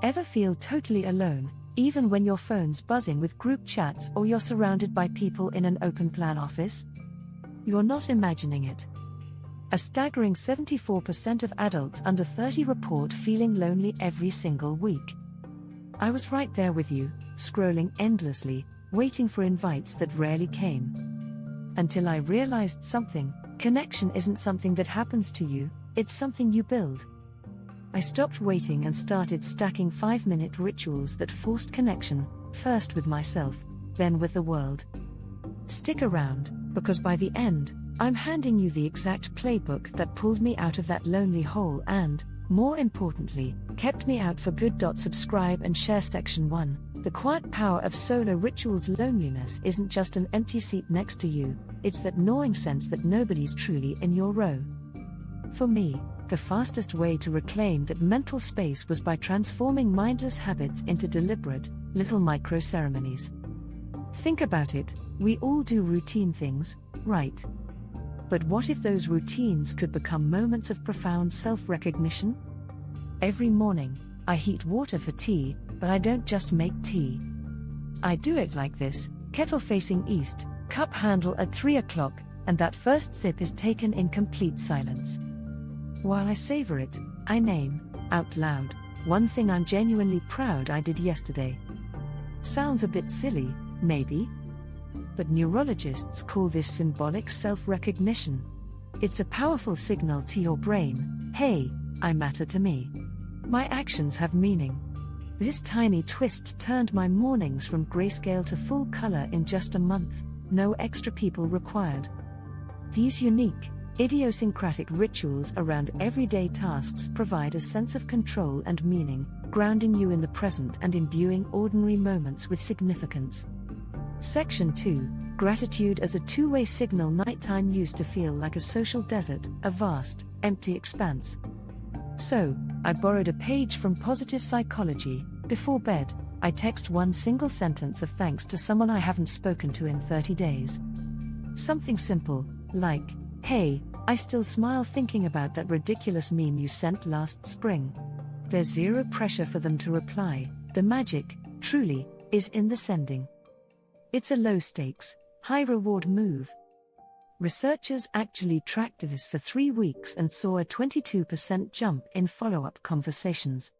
Ever feel totally alone, even when your phone's buzzing with group chats or you're surrounded by people in an open-plan office? You're not imagining it. A staggering 74% of adults under 30 report feeling lonely every single week. I was right there with you, scrolling endlessly, waiting for invites that rarely came. Until I realized something: connection isn't something that happens to you, it's something you build. I stopped waiting and started stacking 5-minute rituals that forced connection, first with myself, then with the world. Stick around, because by the end, I'm handing you the exact playbook that pulled me out of that lonely hole and, more importantly, kept me out for good. Subscribe and share. Section 1, The Quiet Power of Solo Rituals. Loneliness isn't just an empty seat next to you, it's that gnawing sense that nobody's truly in your row. For me, the fastest way to reclaim that mental space was by transforming mindless habits into deliberate, little micro-ceremonies. Think about it, we all do routine things, right? But what if those routines could become moments of profound self-recognition? Every morning, I heat water for tea, but I don't just make tea. I do it like this: kettle facing east, cup handle at 3 o'clock, and that first sip is taken in complete silence. While I savor it, I name, out loud, one thing I'm genuinely proud I did yesterday. Sounds a bit silly, maybe? But neurologists call this symbolic self-recognition. It's a powerful signal to your brain: hey, I matter to me. My actions have meaning. This tiny twist turned my mornings from grayscale to full color in just a month, no extra people required. These unique, idiosyncratic rituals around everyday tasks provide a sense of control and meaning, grounding you in the present and imbuing ordinary moments with significance. Section 2, Gratitude as a two-way signal. Nighttime used to feel like a social desert, a vast, empty expanse. So, I borrowed a page from Positive Psychology. Before bed, I text one single sentence of thanks to someone I haven't spoken to in 30 days. Something simple, like, "Hey, I still smile thinking about that ridiculous meme you sent last spring." There's zero pressure for them to reply. The magic, truly, is in the sending. It's a low-stakes, high-reward move. Researchers actually tracked this for 3 weeks and saw a 22% jump in follow-up conversations.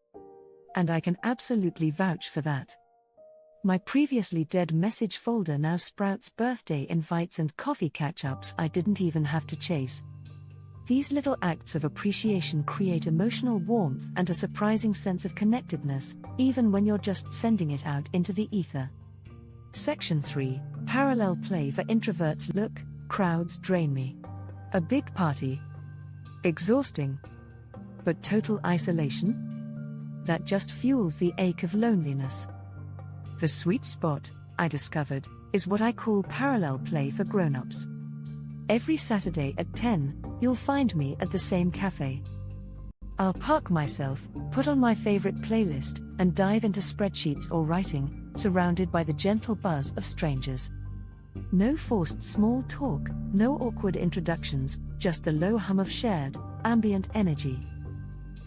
And I can absolutely vouch for that. My previously dead message folder now sprouts birthday invites and coffee catch-ups I didn't even have to chase. These little acts of appreciation create emotional warmth and a surprising sense of connectedness, even when you're just sending it out into the ether. Section 3, Parallel Play for Introverts. Look, crowds drain me. A big party. Exhausting. But total isolation? That just fuels the ache of loneliness. The sweet spot, I discovered, is what I call parallel play for grown-ups. Every Saturday at 10, you'll find me at the same cafe. I'll park myself, put on my favorite playlist, and dive into spreadsheets or writing, surrounded by the gentle buzz of strangers. No forced small talk, no awkward introductions, just the low hum of shared, ambient energy.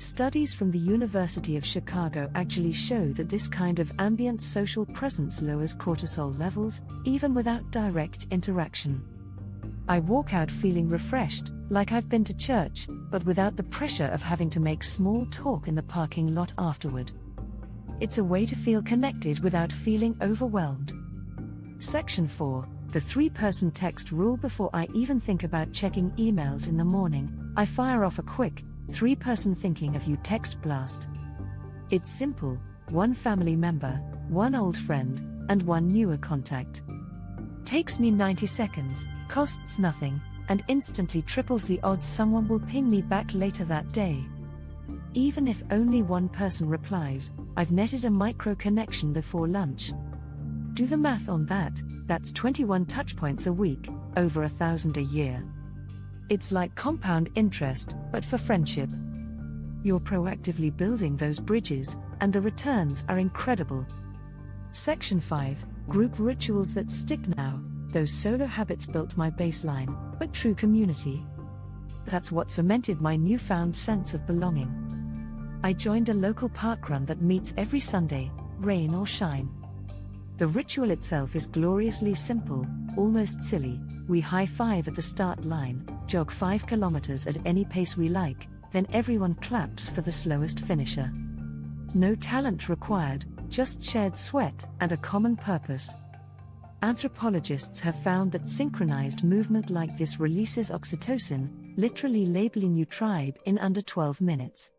Studies from the University of Chicago actually show that this kind of ambient social presence lowers cortisol levels, even without direct interaction. I walk out feeling refreshed, like I've been to church, but without the pressure of having to make small talk in the parking lot afterward. It's a way to feel connected without feeling overwhelmed. Section 4, The 3-person text rule. Before I even think about checking emails in the morning, I fire off a quick, 3-person thinking of you text blast. It's simple: 1 family member, 1 old friend, and 1 newer contact. Takes me 90 seconds, costs nothing, and instantly triples the odds someone will ping me back later that day. Even if only 1 person replies, I've netted a micro connection before lunch. Do the math on that, that's 21 touchpoints a week, over 1,000 a year. It's like compound interest, but for friendship. You're proactively building those bridges, and the returns are incredible. Section 5, Group Rituals that stick. Now, those solo habits built my baseline, but true community. That's what cemented my newfound sense of belonging. I joined a local parkrun that meets every Sunday, rain or shine. The ritual itself is gloriously simple, almost silly. We high-five at the start line, jog 5 kilometers at any pace we like, then everyone claps for the slowest finisher. No talent required, just shared sweat and a common purpose. Anthropologists have found that synchronized movement like this releases oxytocin, literally labeling you tribe in under 12 minutes.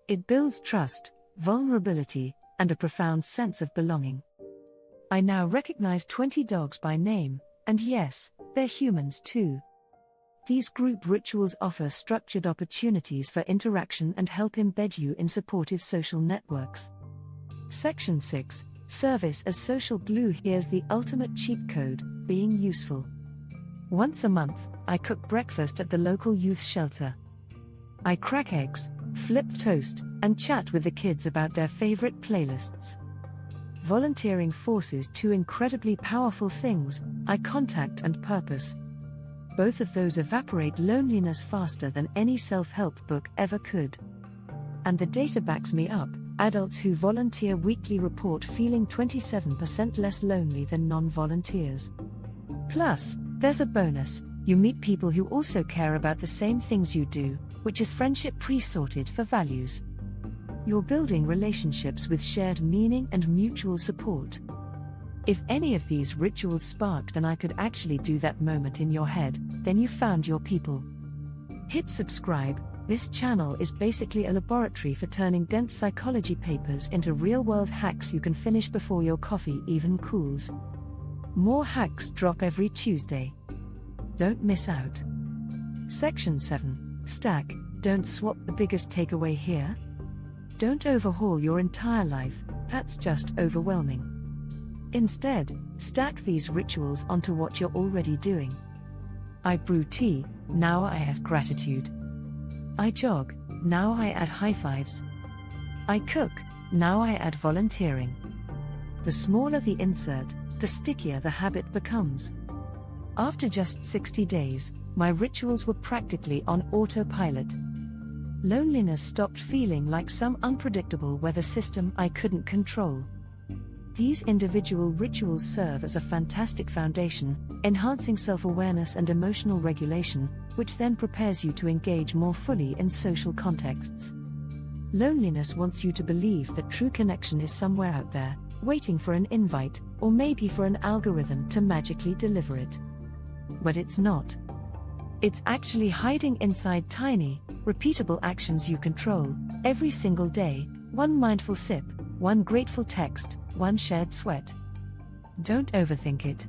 It builds trust, vulnerability, and a profound sense of belonging. I now recognize 20 dogs by name, and yes, they're humans too. These group rituals offer structured opportunities for interaction and help embed you in supportive social networks. Section 6. Service as social glue. Here's the ultimate cheat code: being useful. Once a month, I cook breakfast at the local youth shelter. I crack eggs, flip toast, and chat with the kids about their favorite playlists. Volunteering forces two incredibly powerful things: eye contact and purpose. Both of those evaporate loneliness faster than any self-help book ever could. And the data backs me up. Adults who volunteer weekly report feeling 27% less lonely than non-volunteers. Plus, there's a bonus: you meet people who also care about the same things you do, which is friendship pre-sorted for values. You're building relationships with shared meaning and mutual support. If any of these rituals sparked and I could actually do that moment in your head, then you found your people. Hit subscribe. This channel is basically a laboratory for turning dense psychology papers into real-world hacks you can finish before your coffee even cools. More hacks drop every Tuesday. Don't miss out. Section 7. Stack. Don't swap. The biggest takeaway here? Don't overhaul your entire life, that's just overwhelming. Instead, stack these rituals onto what you're already doing. I brew tea, now I add gratitude. I jog, now I add high fives. I cook, now I add volunteering. The smaller the insert, the stickier the habit becomes. After just 60 days, my rituals were practically on autopilot. Loneliness stopped feeling like some unpredictable weather system I couldn't control. These individual rituals serve as a fantastic foundation, enhancing self-awareness and emotional regulation, which then prepares you to engage more fully in social contexts. Loneliness wants you to believe that true connection is somewhere out there, waiting for an invite, or maybe for an algorithm to magically deliver it. But it's not. It's actually hiding inside tiny, repeatable actions you control, every single day: one mindful sip, one grateful text, one shared sweat. Don't overthink it.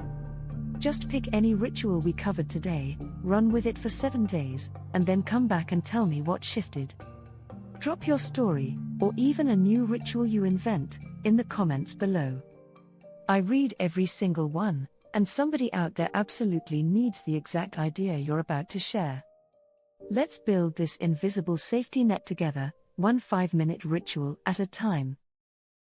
Just pick any ritual we covered today, run with it for 7 days, and then come back and tell me what shifted. Drop your story, or even a new ritual you invent, in the comments below. I read every single one, and somebody out there absolutely needs the exact idea you're about to share. Let's build this invisible safety net together, one 5-minute ritual at a time.